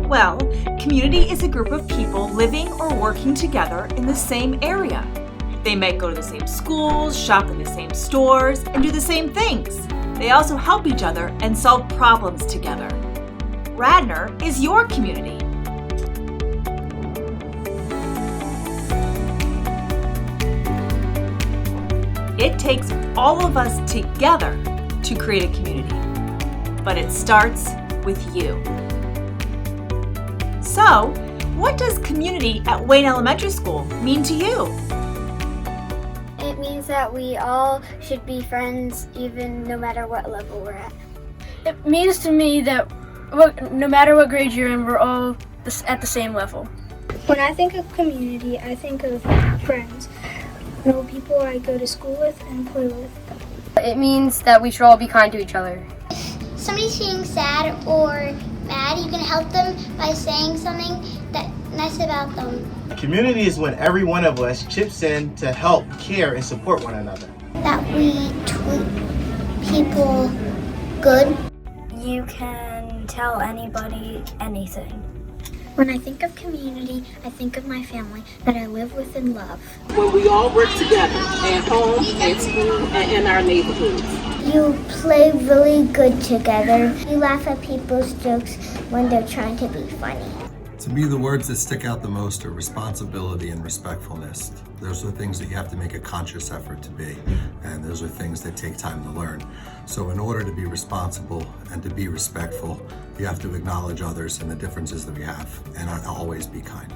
Well, community is a group of people living or working together in the same area. They might go to the same schools, shop in the same stores, and do the same things. They also help each other and solve problems together. Radnor is your community. It takes all of us together to create a community, but it starts with you. So, what does community at Wayne Elementary School mean to you? It means that we all should be friends even no matter what level we're at. It means to me that no matter what grade you're in, we're all at the same level. When I think of community, I think of friends. People I go to school with and play with. It means that we should all be kind to each other. Somebody's feeling sad or mad, you can help them by saying something nice about them. Community is when every one of us chips in to help, care, and support one another. That we treat people good. You can tell anybody anything. When I think of community, I think of my family that I live with and love. When we all work together at home, at school, and in our neighborhoods. You play really good together. You laugh at people's jokes when they're trying to be funny. To me, the words that stick out the most are responsibility and respectfulness. Those are things that you have to make a conscious effort to be, and those are things that take time to learn. So in order to be responsible and to be respectful, you have to acknowledge others and the differences that we have, and always be kind.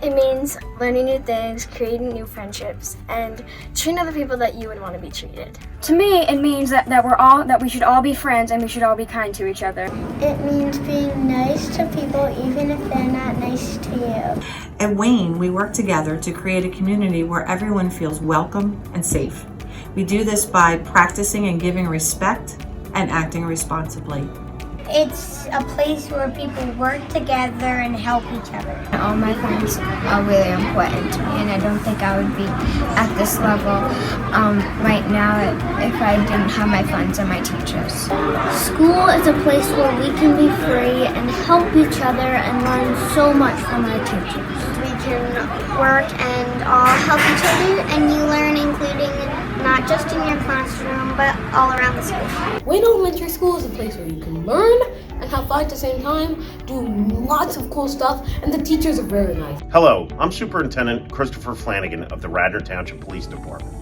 It means learning new things, creating new friendships, and treating other people that you would want to be treated. To me, it means that we should all be friends and we should all be kind to each other. It means being nice to people even if they're not nice to you. At Wayne, we work together to create a community where everyone feels welcome and safe. We do this by practicing and giving respect and acting responsibly. It's a place where people work together and help each other. All my friends are really important to me, and I don't think I would be at this level right now if I didn't have my friends and my teachers. School is a place where we can be free and help each other and learn so much from our teachers. We can work and all help each other, and you learn including not just in your classroom, but all around the school. Wayne Elementary School is a place where you can learn and have fun at the same time, do lots of cool stuff, and the teachers are very nice. Hello, I'm Superintendent Christopher Flanagan of the Radnor Township Police Department.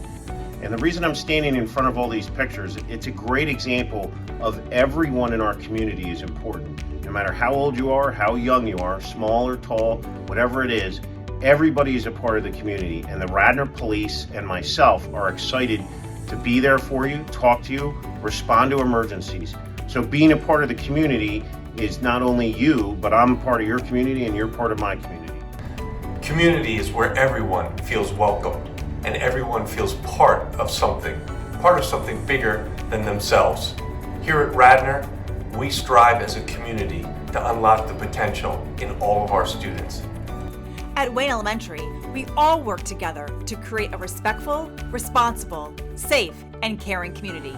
And the reason I'm standing in front of all these pictures, it's a great example of everyone in our community is important. No matter how old you are, how young you are, small or tall, whatever it is, everybody is a part of the community, and the Radnor Police and myself are excited to be there for you, talk to you, respond to emergencies. So being a part of the community is not only you, but I'm part of your community and you're part of my community. Community is where everyone feels welcome and everyone feels part of something bigger than themselves. Here at Radnor, we strive as a community to unlock the potential in all of our students. At Wayne Elementary, we all work together to create a respectful, responsible, safe, and caring community.